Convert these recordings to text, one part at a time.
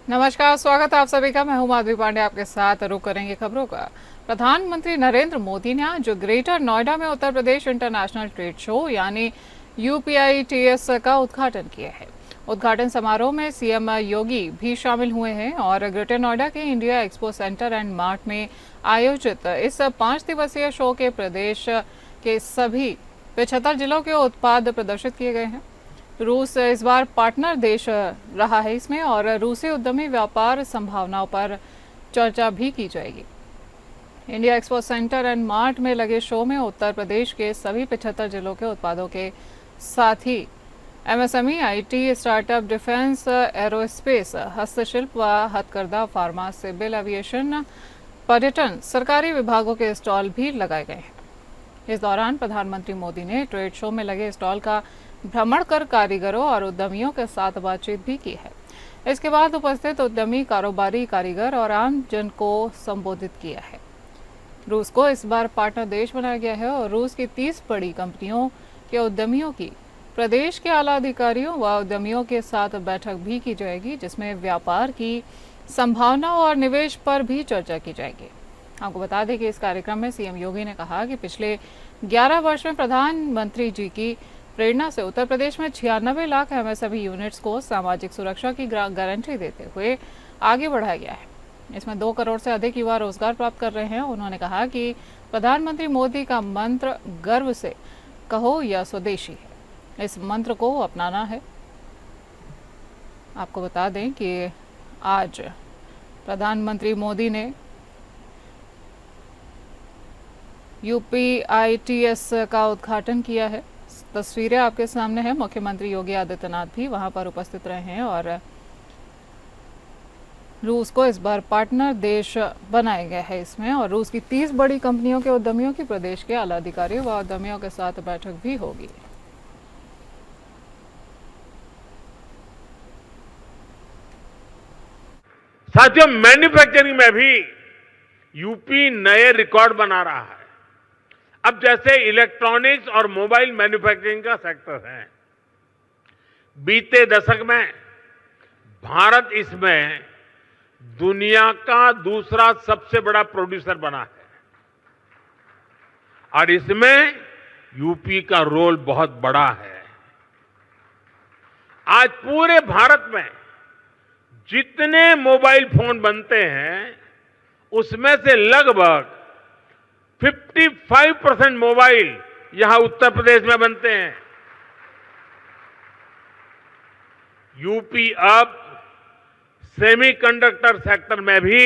नमस्कार, स्वागत है आप सभी का। मैं हूं माधवी पांडे, आपके साथ रुक करेंगे खबरों का। प्रधानमंत्री नरेंद्र मोदी ने आज ग्रेटर नोएडा में Uttar Pradesh international trade show यानी UPITS का उद्घाटन किया है। उद्घाटन समारोह में सीएम योगी भी शामिल हुए हैं और ग्रेटर नोएडा के India expo centre and mart में आयोजित इस 5 दिवसीय शो के प्रदेश के सभी 75 जिलों के उत्पाद प्रदर्शित किए गए हैं। रूस इस बार पार्टनर देश रहा है इसमें, और रूसी उद्यमी व्यापार संभावनाओं पर चर्चा भी की जाएगी। India expo centre and mart में लगे शो में उत्तर प्रदेश के सभी 75 जिलों के उत्पादों के साथ ही MSME, IT, startup, defence, aerospace, हस्तशिल्प व हथकरघा, फार्मा, सिविल एविएशन, पर्यटन, सरकारी विभागों के स्टॉल भी लगाए गए हैं। इस दौरान प्रधानमंत्री मोदी ने ट्रेड शो में लगे स्टॉल का भ्रमण कर कारीगरों और उद्यमियों के साथ बातचीत भी की है। इसके बाद उपस्थित उद्यमी, कारोबारी, कारीगर और आम जन को संबोधित किया है। रूस को इस बार पार्टनर देश बनाया गया है और रूस की 30 बड़ी कंपनियों के उद्यमियों की प्रदेश के आला अधिकारियों व उद्यमियों के साथ बैठक भी की जाएगी, जिसमें व्यापार की संभावनाओं और निवेश पर भी चर्चा की जाएगी। आपको बता दें कि इस कार्यक्रम में सीएम योगी ने कहा कि पिछले 11 वर्ष में प्रधानमंत्री जी की प्रेरणा से उत्तर प्रदेश में 96 लाख MSME यूनिट्स को सामाजिक सुरक्षा की गारंटी देते हुए आगे बढ़ाया गया है। इसमें 2 करोड़ से अधिक युवा रोजगार प्राप्त कर रहे हैं। उन्होंने कहा कि प्रधानमंत्री मोदी का मंत्र गर्व से कहो या स्वदेशी है, इस मंत्र को अपनाना है। आपको बता दें कि आज प्रधानमंत्री मोदी ने UPITS का उद्घाटन किया है। तस्वीरें आपके सामने हैं। मुख्यमंत्री योगी आदित्यनाथ भी वहां पर उपस्थित रहे हैं और रूस को इस बार पार्टनर देश बनाया गया है इसमें, और रूस की 30 बड़ी कंपनियों के उद्यमियों की प्रदेश के आला अधिकारियों व उद्यमियों के साथ बैठक भी होगी। साथियों, मैन्युफैक्चरिंग में भी यूपी नए रिकॉर्ड बना रहा है। अब जैसे इलेक्ट्रॉनिक्स और मोबाइल मैन्युफैक्चरिंग का सेक्टर है, बीते दशक में भारत इसमें दुनिया का दूसरा सबसे बड़ा प्रोड्यूसर बना है और इसमें यूपी का रोल बहुत बड़ा है। आज पूरे भारत में जितने मोबाइल फोन बनते हैं उसमें से लगभग 55% मोबाइल यहां उत्तर प्रदेश में बनते हैं। यूपी अब सेमीकंडक्टर सेक्टर में भी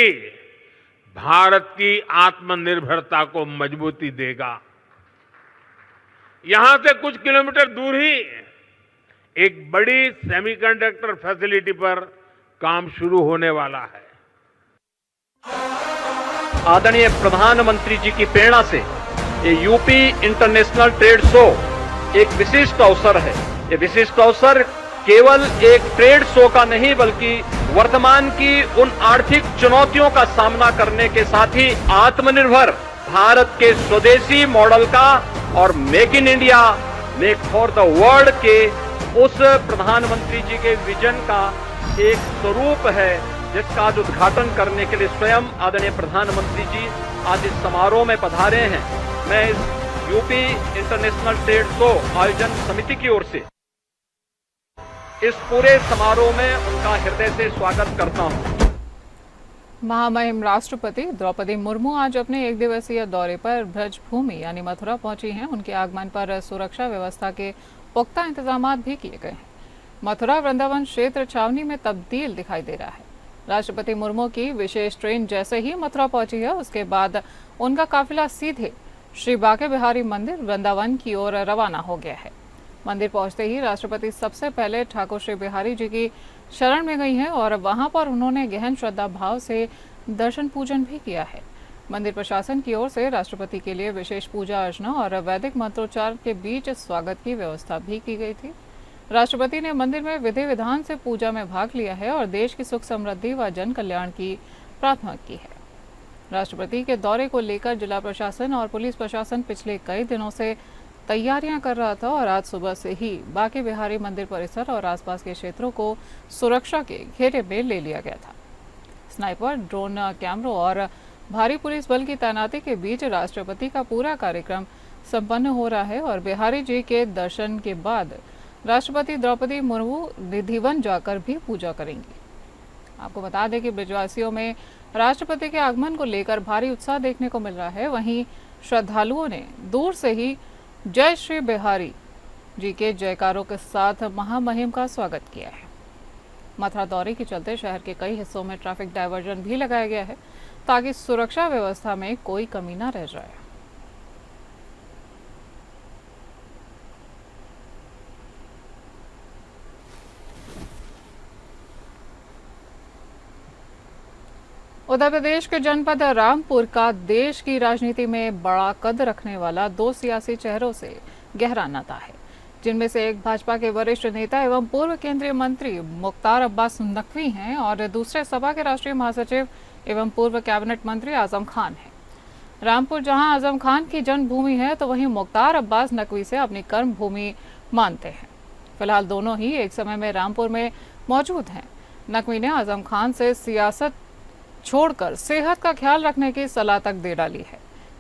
भारत की आत्मनिर्भरता को मजबूती देगा। यहां से कुछ किलोमीटर दूर ही एक बड़ी सेमीकंडक्टर फैसिलिटी पर काम शुरू होने वाला है। आदरणीय प्रधानमंत्री जी की प्रेरणा से ये यूपी इंटरनेशनल ट्रेड शो एक विशिष्ट अवसर है। ये विशिष्ट अवसर केवल एक ट्रेड शो का नहीं, बल्कि वर्तमान की उन आर्थिक चुनौतियों का सामना करने के साथ ही आत्मनिर्भर भारत के स्वदेशी मॉडल का और make in India, make for the world के उस प्रधानमंत्री जी के विजन का एक स्वरूप है, जिसका आज उद्घाटन करने के लिए स्वयं आदरणीय प्रधानमंत्री जी आज इस समारोह में पधारे हैं। मैं इस यूपी इंटरनेशनल ट्रेड शो आयोजन समिति की ओर से इस पूरे समारोह में उनका हृदय से स्वागत करता हूं। महामहिम राष्ट्रपति द्रौपदी मुर्मू आज अपने 1 दिवसीय दौरे पर ब्रजभूमि यानी मथुरा पहुंची हैं। उनके आगमन पर सुरक्षा व्यवस्था के पुख्ता इंतजाम भी किए गए हैं। मथुरा वृंदावन क्षेत्र छावनी में तब्दील दिखाई दे रहा है। राष्ट्रपति मुर्मू की विशेष ट्रेन जैसे ही मथुरा पहुंची है, उसके बाद उनका काफिला सीधे श्री बांके बिहारी मंदिर वृंदावन की ओर रवाना हो गया है। मंदिर पहुंचते ही राष्ट्रपति सबसे पहले ठाकुर श्री बिहारी जी की शरण में गई हैं और वहां पर उन्होंने गहन श्रद्धा भाव से दर्शन पूजन भी किया है। मंदिर प्रशासन की ओर से राष्ट्रपति के लिए विशेष पूजा अर्चना और वैदिक मंत्रोच्चार के बीच स्वागत की व्यवस्था भी की गई थी। राष्ट्रपति ने मंदिर में विधि विधान से पूजा में भाग लिया है और देश की सुख समृद्धि व जन कल्याण की प्रार्थना की है। राष्ट्रपति के दौरे को लेकर जिला प्रशासन और पुलिस प्रशासन पिछले कई दिनों से तैयारियां कर रहा था और आज सुबह से ही बांके बिहारी मंदिर परिसर और आसपास के क्षेत्रों को सुरक्षा के घेरे में ले लिया गया था। स्नाइपर, ड्रोन कैमरों और भारी पुलिस बल की तैनाती के बीच राष्ट्रपति का पूरा कार्यक्रम संपन्न हो रहा है और बिहारी जी के दर्शन के बाद राष्ट्रपति द्रौपदी मुर्मू निधिवन जाकर भी पूजा करेंगी। आपको बता दें कि ब्रिजवासियों में राष्ट्रपति के आगमन को लेकर भारी उत्साह देखने को मिल रहा है। वहीं श्रद्धालुओं ने दूर से ही जय श्री बिहारी जी के जयकारों के साथ महामहिम का स्वागत किया है। मथुरा दौरे के चलते शहर के कई हिस्सों में ट्रैफिक डायवर्जन भी लगाया गया है ताकि सुरक्षा व्यवस्था में कोई कमी न रह जाए। उत्तर प्रदेश के जनपद रामपुर का देश की राजनीति में बड़ा कद रखने वाला दो सियासी चेहरों से गहरा नाता है, जिनमें से एक भाजपा के वरिष्ठ नेता एवं पूर्व केंद्रीय मंत्री मुख्तार अब्बास नकवी हैं और दूसरे सपा के राष्ट्रीय महासचिव एवं पूर्व कैबिनेट मंत्री आजम खान हैं। रामपुर जहां आजम खान की जन्मभूमि है, तो वहीं मुख्तार अब्बास नकवी से अपनी कर्म भूमि मानते हैं। फिलहाल दोनों ही एक समय में रामपुर में मौजूद हैं। नकवी ने आजम खान से सियासत छोड़कर सेहत का ख्याल रखने की सलाह तक दे डाली है।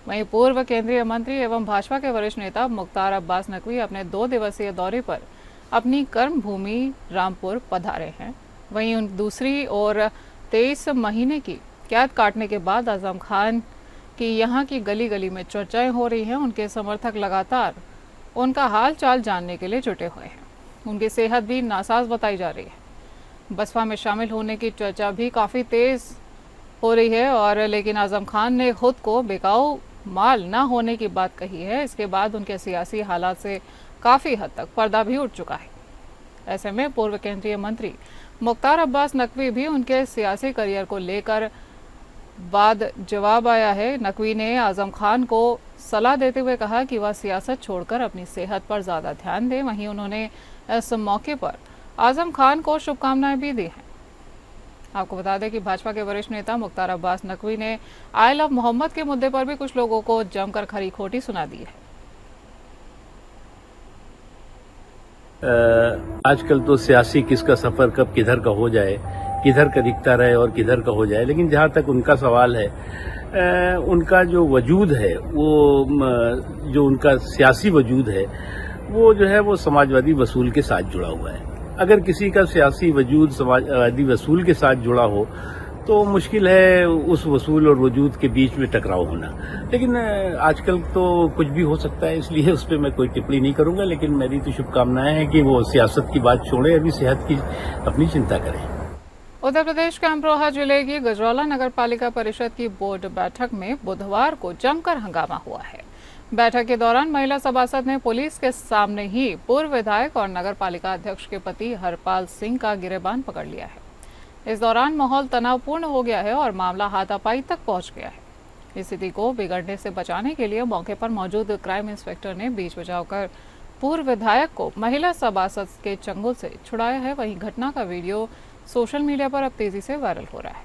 वहीं पूर्व केंद्रीय मंत्री एवं भाजपा के वरिष्ठ नेता मुख्तार अब्बास नकवी अपने 2 दिवसीय दौरे पर अपनी कर्म भूमि रामपुर पधारे हैं। वहीं उन दूसरी ओर 23 महीने की कैद काटने के बाद आजम खान की यहां की गली गली में चर्चाएं हो रही हैं। उनके समर्थक लगातार उनका हाल चाल जानने के लिए जुटे हुए हैं। उनकी सेहत भी नासाज बताई जा रही है। बसपा में शामिल होने की चर्चा भी काफ़ी तेज़ हो रही है और लेकिन आजम खान ने खुद को बिकाऊ माल ना होने की बात कही है। इसके बाद उनके सियासी हालात से काफ़ी हद तक पर्दा भी उठ चुका है। ऐसे में पूर्व केंद्रीय मंत्री मुख्तार अब्बास नकवी भी उनके सियासी करियर को लेकर बाद जवाब आया है। नकवी ने आजम खान को सलाह देते हुए कहा कि वह सियासत छोड़कर अपनी सेहत पर ज़्यादा ध्यान दें। वहीं उन्होंने इस मौके पर आजम खान को शुभकामनाएं भी दी हैं। आपको बता दें कि भाजपा के वरिष्ठ नेता मुख्तार अब्बास नकवी ने आई लव मोहम्मद के मुद्दे पर भी कुछ लोगों को जमकर खरी खोटी सुना दी है। आजकल तो सियासी किसका सफर कब किधर का हो जाए, किधर का दिखता रहे और किधर का हो जाए, लेकिन जहां तक उनका सवाल है, उनका जो वजूद है, वो जो उनका सियासी वजूद है, वो जो है वो समाजवादी वसूल के साथ जुड़ा हुआ है। अगर किसी का सियासी वजूद समाजवादी वसूल के साथ जुड़ा हो तो मुश्किल है उस वसूल और वजूद के बीच में टकराव होना। लेकिन आजकल तो कुछ भी हो सकता है, इसलिए उस पर मैं कोई टिप्पणी नहीं करूंगा। लेकिन मेरी तो शुभकामनाएं हैं कि वो सियासत की बात छोड़े, अभी सेहत की अपनी चिंता करें। उत्तर प्रदेश के अमरोहा जिले की गजरौला नगर पालिका परिषद की बोर्ड बैठक में बुधवार को जमकर हंगामा हुआ है। बैठक के दौरान महिला सभासद ने पुलिस के सामने ही पूर्व विधायक और नगर पालिका अध्यक्ष के पति हरपाल सिंह का गिरेबान पकड़ लिया है। इस दौरान माहौल तनावपूर्ण हो गया है और मामला हाथापाई तक पहुंच गया है। स्थिति को बिगड़ने से बचाने के लिए मौके पर मौजूद क्राइम इंस्पेक्टर ने बीच बचाव कर पूर्व विधायक को महिला सभासद के चंगुल से छुड़ाया है। वहीं घटना का वीडियो सोशल मीडिया पर अब तेजी से वायरल हो रहा है,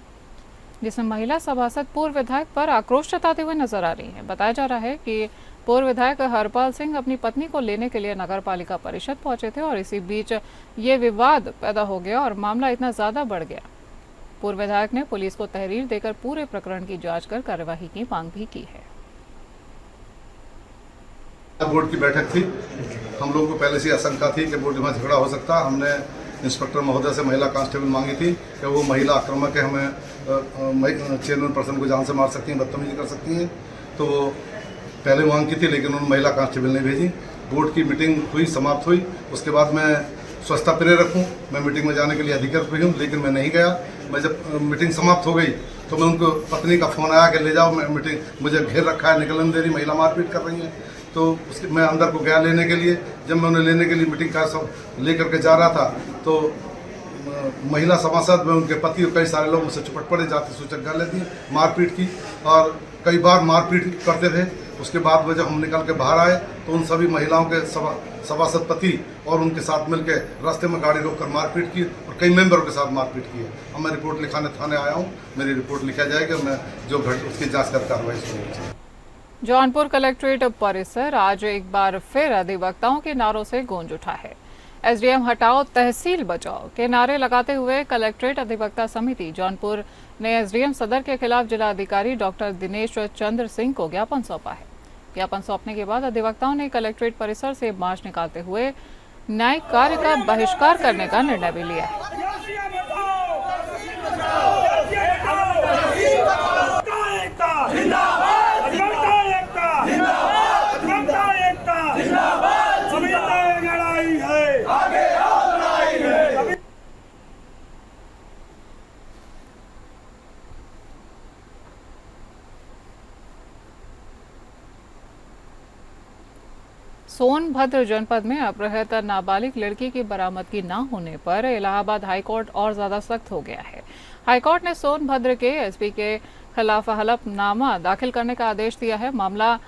जिसमें महिला सभासद पूर्व विधायक पर आक्रोश जताते हुए नजर आ रही है। बताया जा रहा है कि पूर्व विधायक हरपाल सिंह अपनी पत्नी को लेने के लिए नगर पालिका परिषद पहुंचे थे और इसी बीच ये विवाद पैदा हो गया और मामला इतना ज्यादा बढ़ गया। पूर्व विधायक ने पुलिस को तहरीर देकर पूरे प्रकरण की जांच कर कार्यवाही की मांग भी की है। बोर्ड की बैठक थी। हम लोगों को पहले से आशंका थी कि बोर्ड में झगड़ा हो सकता। हमने इंस्पेक्टर महोदय से महिला कांस्टेबल मांगी थी कि वो महिला आक्रामक है, हमें चेयरमैन पर्सन को जान से मार सकती हैं, बदतमीजी कर सकती हैं। तो पहले मांग की थी, लेकिन उन्होंने महिला कांस्टेबल नहीं भेजी। बोर्ड की मीटिंग हुई, समाप्त हुई। उसके बाद मैं स्वच्छता प्रेरक हूँ, मैं मीटिंग में जाने के लिए अधिकृत हुई हूँ, लेकिन मैं नहीं गया। मैं जब मीटिंग समाप्त हो गई तो मैं उनको पत्नी का फोन आया कि ले जाओ, मैं मीटिंग मुझे घेर रखा है, निकलने दे रही, महिला मारपीट कर रही है। तो उसके मैं अंदर को गया लेने के लिए। जब मैं उन्हें लेने के लिए मीटिंग का सब लेकर के जा रहा था तो महिला सभासद में उनके पति और कई सारे लोग मुझसे चिपट पड़े, जाति सूचक गाली दी, मारपीट की और कई बार मारपीट करते थे। उसके बाद में जब हम निकल के बाहर आए तो उन सभी महिलाओं के सभासद पति और उनके साथ मिलकर रास्ते में गाड़ी रोककर मारपीट की और कई मेंबरों के साथ मारपीट की है। अब मैं रिपोर्ट लिखाने थाने आया हूँ, मेरी रिपोर्ट लिखा जाएगी और मैं जो उसकी जाँच कर कार्रवाई शुरू होगी। जौनपुर कलेक्ट्रेट परिसर आज एक बार फिर अधिवक्ताओं के नारों से गूंज उठा है। एसडीएम हटाओ तहसील बचाओ के नारे लगाते हुए कलेक्ट्रेट अधिवक्ता समिति जौनपुर ने एसडीएम सदर के खिलाफ जिलाधिकारी डॉक्टर दिनेश चंद्र सिंह को ज्ञापन सौंपा है। ज्ञापन सौंपने के बाद अधिवक्ताओं ने कलेक्ट्रेट परिसर से मार्च निकालते हुए न्यायिक कार्य का बहिष्कार करने का निर्णय भी लिया है। सोनभद्र जनपद में अपहृत नाबालिग लड़की की बरामदगी न होने पर इलाहाबाद हाईकोर्ट और ज्यादा सख्त हो गया है। हाईकोर्ट ने सोनभद्र के एसपी के खिलाफ हलफनामा दाखिल करने का आदेश दिया है। मामला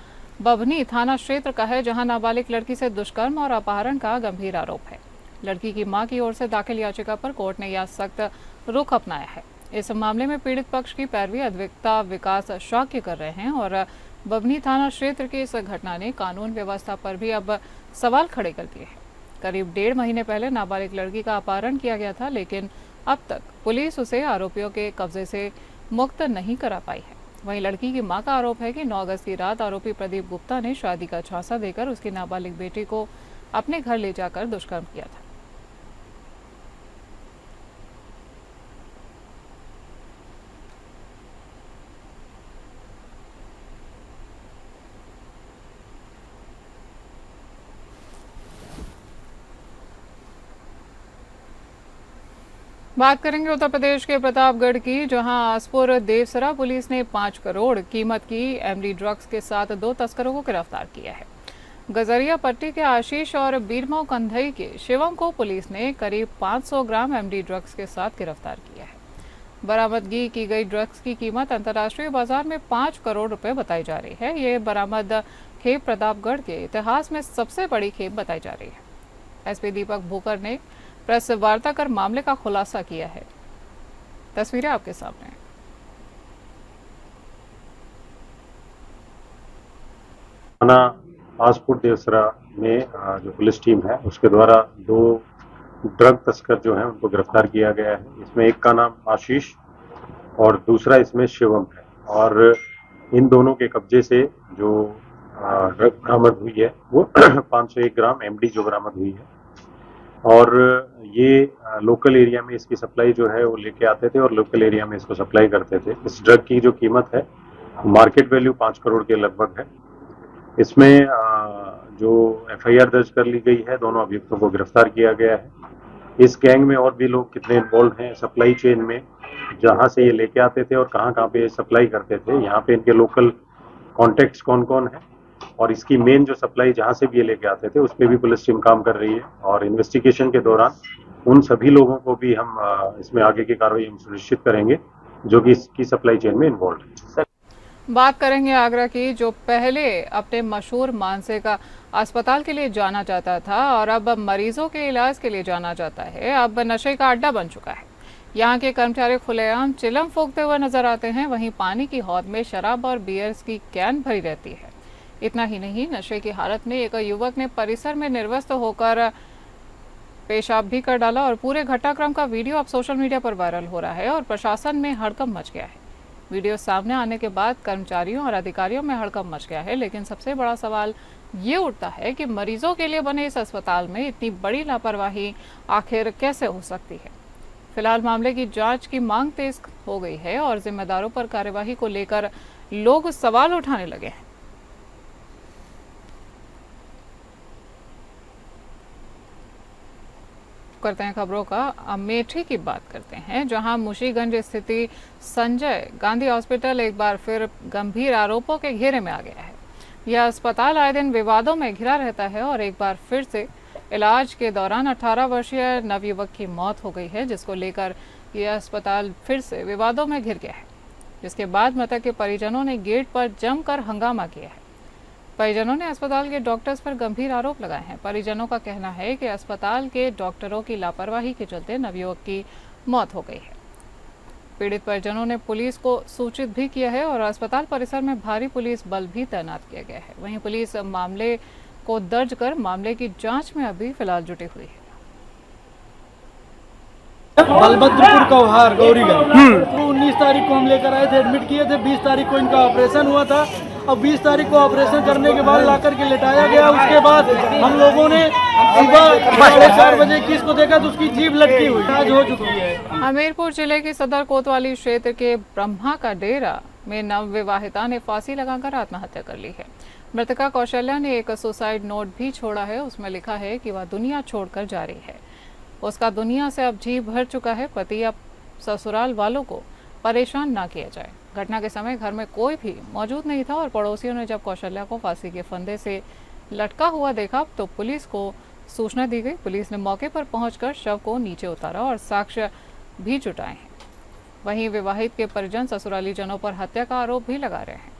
बभनी थाना क्षेत्र का है, जहां नाबालिग लड़की से दुष्कर्म और अपहरण का गंभीर आरोप है। लड़की की मां की ओर से दाखिल याचिका पर कोर्ट ने यह सख्त रुख अपनाया है। इस मामले में पीड़ित पक्ष की पैरवी अधिवक्ता विकास शाक्य कर रहे हैं और बभनी थाना क्षेत्र की इस घटना ने कानून व्यवस्था पर भी अब सवाल खड़े कर दिए हैं। करीब 1.5 महीने पहले नाबालिग लड़की का अपहरण किया गया था, लेकिन अब तक पुलिस उसे आरोपियों के कब्जे से मुक्त नहीं करा पाई है। वहीं लड़की की मां का आरोप है कि 9 अगस्त की रात आरोपी प्रदीप गुप्ता ने शादी का झांसा देकर उसकी नाबालिग बेटी को अपने घर ले जाकर दुष्कर्म किया था। बात करेंगे उत्तर प्रदेश के प्रतापगढ़ की, जहां आसपुर देवसरा पुलिस ने 5 करोड़ कीमत की एमडी ड्रग्स के साथ 2 तस्करों को गिरफ्तार किया है। गजरिया पट्टी के आशीष और बीरमाऊ कंधई के शिवम को पुलिस ने करीब 500 ग्राम एमडी ड्रग्स के साथ गिरफ्तार किया है। बरामदगी की गई ड्रग्स की कीमत अंतर्राष्ट्रीय बाजार में 5 करोड़ रुपए बताई जा रही है। ये बरामद खेप प्रतापगढ़ के इतिहास में सबसे बड़ी खेप बताई जा रही है। एसपी दीपक भूकर ने प्रेस वार्ता कर मामले का खुलासा किया है। तस्वीरें आपके सामने। थाना आसपुर देवसरा में जो पुलिस टीम है उसके द्वारा 2 ड्रग तस्कर जो हैं उनको गिरफ्तार किया गया है। इसमें एक का नाम आशीष और दूसरा इसमें शिवम है, और इन दोनों के कब्जे से जो ड्रग बरामद हुई है वो 501 ग्राम एमडी जो बरामद हुई है, और ये लोकल एरिया में इसकी सप्लाई जो है वो लेके आते थे और लोकल एरिया में इसको सप्लाई करते थे। इस ड्रग की जो कीमत है मार्केट वैल्यू 5 करोड़ के लगभग है। इसमें जो एफआईआर दर्ज कर ली गई है, दोनों अभियुक्तों को गिरफ्तार किया गया है। इस गैंग में और भी लोग कितने इन्वॉल्व हैं सप्लाई चेन में, जहां से ये लेके आते थे और कहां पे सप्लाई करते थे, यहाँ पे इनके लोकल कॉन्टेक्ट्स कौन कौन है, और इसकी मेन जो सप्लाई जहां से भी ये लेके आते थे उस पर भी पुलिस टीम काम कर रही है। और इन्वेस्टिगेशन के दौरान उन सभी लोगों को भी हम इसमें आगे की कार्रवाई हम सुनिश्चित करेंगे जो कि इसकी सप्लाई चेन में इन्वॉल्व है। बात करेंगे आगरा की, जो पहले अपने मशहूर मानसिक अस्पताल के लिए जाना जाता था और अब मरीजों के इलाज के लिए जाना जाता है, अब नशे का अड्डा बन चुका है। यहाँ के कर्मचारी खुलेआम चिलम फूंकते हुए नजर आते हैं। वहीं पानी की हौद में शराब और बियर्स की कैन भरी रहती है। इतना ही नहीं, नशे की हालत में एक युवक ने परिसर में निर्वस्त्र होकर पेशाब भी कर डाला और पूरे घटनाक्रम का वीडियो अब सोशल मीडिया पर वायरल हो रहा है और प्रशासन में हड़कंप मच गया है। वीडियो सामने आने के बाद कर्मचारियों और अधिकारियों में हड़कंप मच गया है, लेकिन सबसे बड़ा सवाल ये उठता है कि मरीजों के लिए बने इस अस्पताल में इतनी बड़ी लापरवाही आखिर कैसे हो सकती है। फिलहाल मामले की जांच की मांग तेज हो गई है और जिम्मेदारों पर कार्यवाही को लेकर लोग सवाल उठाने लगे हैं। करते हैं खबरों का, अमेठी की बात करते हैं, जहां मुशीगंज स्थिति संजय गांधी हॉस्पिटल एक बार फिर गंभीर आरोपों के घेरे में आ गया है। यह अस्पताल आए दिन विवादों में घिरा रहता है और एक बार फिर से इलाज के दौरान 18 वर्षीय नवयुवक की मौत हो गई है, जिसको लेकर यह अस्पताल फिर से विवादों में घिर गया है। जिसके बाद मृतक के परिजनों ने गेट पर जमकर हंगामा किया है। परिजनों ने अस्पताल के डॉक्टर्स पर गंभीर आरोप लगाए हैं। परिजनों का कहना है कि अस्पताल के डॉक्टरों की लापरवाही के चलते नवयुवक की मौत हो गई है। पीड़ित परिजनों ने पुलिस को सूचित भी किया है और अस्पताल परिसर में भारी पुलिस बल भी तैनात किया गया है। वहीं पुलिस मामले को दर्ज कर मामले की जांच में अभी फिलहाल जुटी हुई है। बलभद्रपुर कौहार गौरीगंज तो 19 तारीख को हम लेकर आए थे, एडमिट किए थे। 20 तारीख को इनका ऑपरेशन हुआ था और 20 तारीख को ऑपरेशन करने के बाद लाकर के लेटाया गया। उसके बाद हम लोगों ने सुबह 4:30 बजे किस को देखा तो उसकी जीभ लटकी हुई आज हो चुकी है। हमीरपुर जिले के सदर कोतवाली क्षेत्र के ब्रह्मा का डेरा में नवविवाहिता ने फांसी लगाकर आत्महत्या कर ली है। मृतका कौशल्या ने एक सुसाइड नोट भी छोड़ा है। उसमें लिखा है कि वह दुनिया छोड़कर जा रही है। उसका दुनिया से अब जी भर चुका है। पति अब ससुराल वालों को परेशान ना किया जाए। घटना के समय घर में कोई भी मौजूद नहीं था और पड़ोसियों ने जब कौशल्या को फांसी के फंदे से लटका हुआ देखा तो पुलिस को सूचना दी गई। पुलिस ने मौके पर पहुंचकर शव को नीचे उतारा और साक्ष्य भी जुटाए हैं। वहीं विवाहित के परिजन ससुराली जनों पर हत्या का आरोप भी लगा रहे हैं।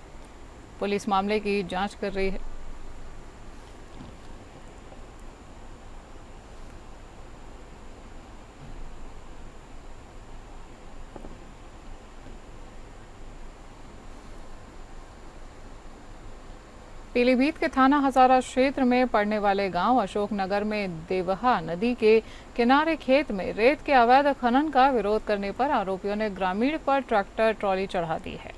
पुलिस मामले की जांच कर रही है। पीलीभीत के थाना हजारा क्षेत्र में पड़ने वाले गांव अशोकनगर में देवहा नदी के किनारे खेत में रेत के अवैध खनन का विरोध करने पर आरोपियों ने ग्रामीण पर ट्रैक्टर ट्रॉली चढ़ा दी है।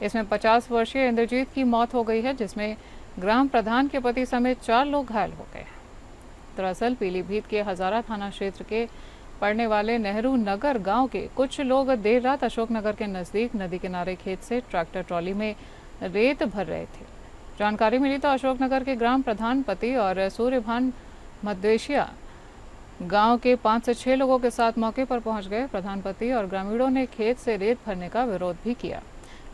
इसमें 50 वर्षीय इंद्रजीत की मौत हो गई है, जिसमें ग्राम प्रधान के पति समेत 4 लोग घायल हो गए हैं। दरअसल पीलीभीत के हजारा थाना क्षेत्र के पड़ने वाले नेहरू नगर गांव के कुछ लोग देर रात अशोकनगर के नजदीक नदी किनारे खेत से ट्रैक्टर ट्रॉली में रेत भर रहे थे। जानकारी मिली तो अशोकनगर के ग्राम प्रधान पति और सूर्यभान मद्वेशिया गांव के 5 से 6 लोगों के साथ मौके पर पहुंच गए। प्रधान पति और ग्रामीणों ने खेत से रेत भरने का विरोध भी किया।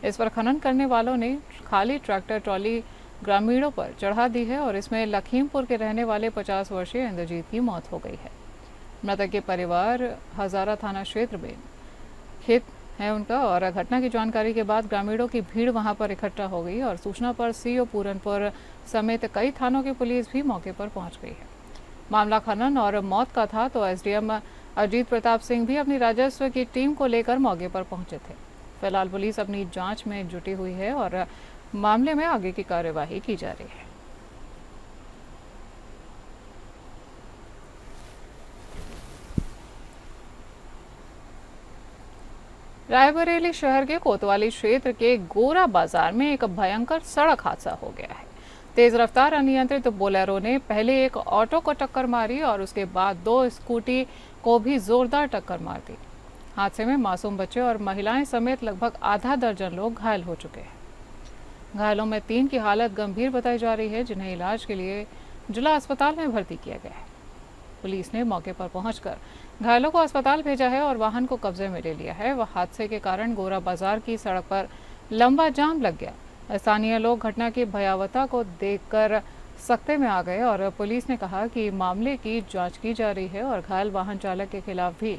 इस पर खनन करने वालों ने खाली ट्रैक्टर ट्रॉली ग्रामीणों पर चढ़ा दी है और इसमें लखीमपुर के रहने वाले 50 वर्षीय इंद्रजीत की मौत हो गई है। मृतक के परिवार हजारा थाना क्षेत्र में खेत है उनका और घटना की जानकारी के बाद ग्रामीणों की भीड़ वहां पर इकट्ठा हो गई और सूचना पर सीओ पूरनपुर समेत कई थानों की पुलिस भी मौके पर पहुंच गई है। मामला खनन और मौत का था तो एसडीएम अजीत प्रताप सिंह भी अपनी राजस्व की टीम को लेकर मौके पर पहुंचे थे। फिलहाल पुलिस अपनी जांच में जुटी हुई है और मामले में आगे की कार्यवाही की जा रही है। रायबरेली शहर के कोतवाली क्षेत्र के गोरा बाजार में एक भयंकर सड़क हादसा हो गया है। तेज रफ्तार अनियंत्रित बोलेरो ने पहले एक ऑटो को टक्कर मारी और उसके बाद 2 स्कूटी को भी जोरदार टक्कर मार दी। हादसे में मासूम बच्चे और महिलाएं समेत लगभग आधा दर्जन लोग घायल हो चुके हैं। घायलों में 3 की हालत गंभीर बताई जा रही है, जिन्हें इलाज के लिए जिला अस्पताल में भर्ती किया गया है। पुलिस ने मौके पर पहुंचकर घायलों को अस्पताल भेजा है और वाहन को कब्जे में ले लिया है। वह हादसे के कारण गोरा बाजार की सड़क पर लंबा जाम लग गया। स्थानीय लोग घटना की भयावहता को देखकर सख्ते में आ गए और पुलिस ने कहा कि मामले की जांच की जा रही है और घायल वाहन चालक के खिलाफ भी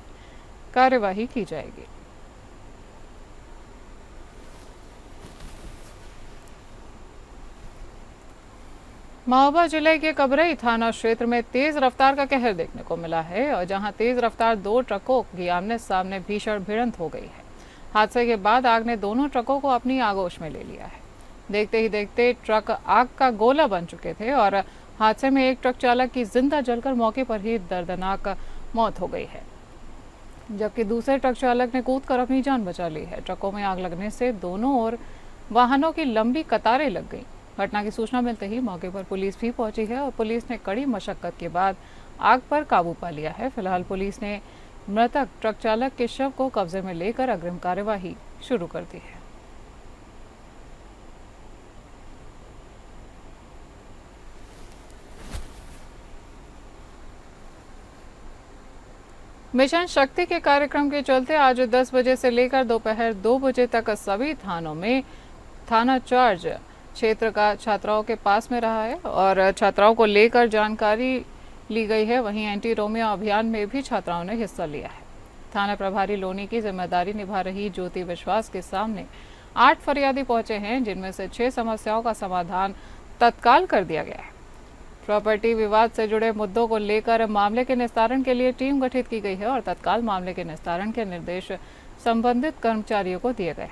कार्यवाही की जाएगी। महोबा जिले के कबरई थाना क्षेत्र में तेज रफ्तार का कहर देखने को मिला है और जहां तेज रफ्तार 2 ट्रकों की आमने सामने भीषण भिड़ंत हो गई है। हादसे के बाद आग ने दोनों ट्रकों को अपनी आगोश में ले लिया है। देखते ही देखते ट्रक आग का गोला बन चुके थे और हादसे में एक ट्रक चालक की जिंदा जलकर मौके पर ही दर्दनाक मौत हो गई है, जबकि दूसरे ट्रक चालक ने कूदकर अपनी जान बचा ली है। ट्रकों में आग लगने से दोनों ओर वाहनों की लंबी कतारें लग गई। घटना की सूचना मिलते ही मौके पर पुलिस भी पहुंची है और पुलिस ने कड़ी मशक्कत के बाद आग पर काबू पा लिया है। फिलहाल पुलिस ने मृतक ट्रक चालक के शव को कब्जे में लेकर अग्रिम कार्यवाही शुरू कर दी है। मिशन शक्ति के कार्यक्रम के चलते आज 10 बजे से लेकर दोपहर 2 बजे तक सभी थानों में थाना चार्ज क्षेत्र का छात्राओं के पास में रहा है और छात्राओं को लेकर जानकारी ली गई है। वहीं एंटी रोमियो अभियान में भी छात्राओं ने हिस्सा लिया है। थाना प्रभारी लोनी की जिम्मेदारी निभा रही ज्योति विश्वास के सामने 8 फरियादी पहुंचे हैं, जिनमें से 6 समस्याओं का समाधान तत्काल कर दिया गया है। प्रॉपर्टी विवाद से जुड़े मुद्दों को लेकर मामले के निस्तारण के लिए टीम गठित की गई है और तत्काल मामले के निस्तारण के निर्देश संबंधित कर्मचारियों को दिए गए।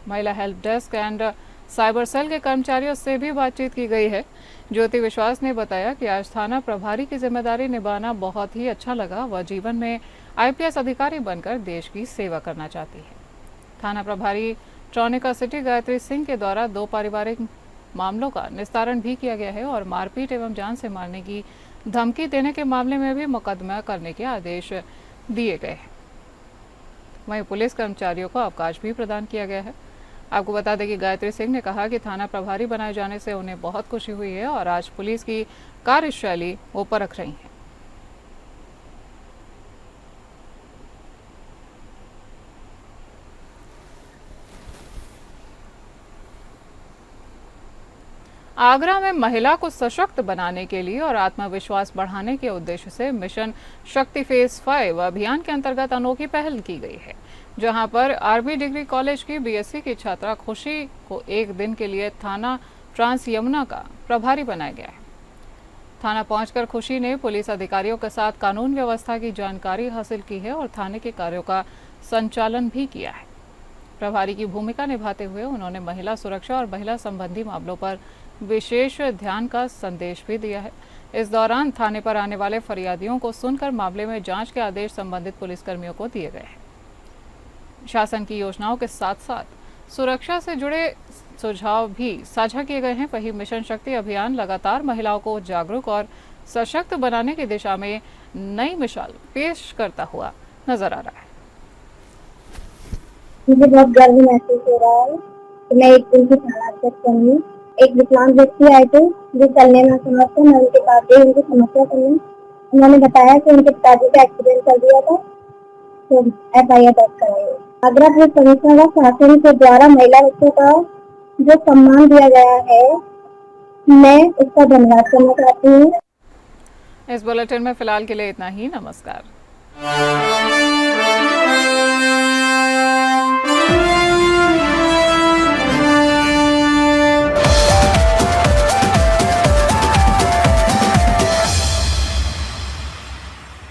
महिला help desk and cyber cell के कर्मचारियों से भी बातचीत की गई है। ज्योति विश्वास ने बताया कि आज थाना प्रभारी की जिम्मेदारी निभाना बहुत ही अच्छा लगा। वह जीवन में IPS अधिकारी बनकर देश की सेवा करना चाहती है। थाना प्रभारी ट्रॉनिका सिटी गायत्री सिंह के द्वारा 2 पारिवारिक मामलों का निस्तारण भी किया गया है और मारपीट एवं जान से मारने की धमकी देने के मामले में भी मुकदमा करने के आदेश दिए गए हैं। वहीं पुलिस कर्मचारियों को अवकाश भी प्रदान किया गया है। आपको बता दें कि गायत्री सिंह ने कहा कि थाना प्रभारी बनाए जाने से उन्हें बहुत खुशी हुई है और आज पुलिस की कार्यशैली वो परख रही हैं। आगरा में महिला को सशक्त बनाने के लिए और आत्मविश्वास बढ़ाने के उद्देश्य से मिशन शक्ति फेज 5 अभियान के अंतर्गत अनोखी पहल की गई है, जहां पर आर्मी डिग्री कॉलेज की BSc की छात्रा खुशी को एक दिन के लिए थाना ट्रांस यमुना का प्रभारी बनाया गया है। थाना पहुंचकर खुशी ने पुलिस अधिकारियों के साथ कानून व्यवस्था की जानकारी हासिल की है और थाने के कार्यों का संचालन भी किया है। प्रभारी की भूमिका निभाते हुए उन्होंने महिला सुरक्षा और महिला संबंधी मामलों पर विशेष ध्यान का संदेश भी दिया है। इस दौरान थाने पर आने वाले फरियादियों को सुनकर मामले में जांच के आदेश संबंधित पुलिसकर्मियों को दिए गए हैं। शासन की योजनाओं के साथ साथ सुरक्षा से जुड़े सुझाव भी साझा किए गए हैं। वहीं मिशन शक्ति अभियान लगातार महिलाओं को जागरूक और सशक्त बनाने की दिशा में नई मिसाल पेश करता हुआ नजर आ रहा है। मुझे बहुत गर्व महसूस हो रहा है कि मैं एक दिन की थानाध्यक्ष हूँ। एक विकलांग व्यक्ति आए थे जो चलने में असमर्थ थे। मैं उनके पास गई, उनकी समस्या सुनी। उन्होंने बताया कि उनके पिताजी का एक्सीडेंट कर दिया था, तो FIR दर्ज कराई। आगरा पुलिस कमिश्नर व शासन के द्वारा महिला बच्चों का जो सम्मान दिया गया है, मैं उसका धन्यवाद करना चाहती हूँ। इस बुलेटिन में फिलहाल के लिए इतना ही। नमस्कार।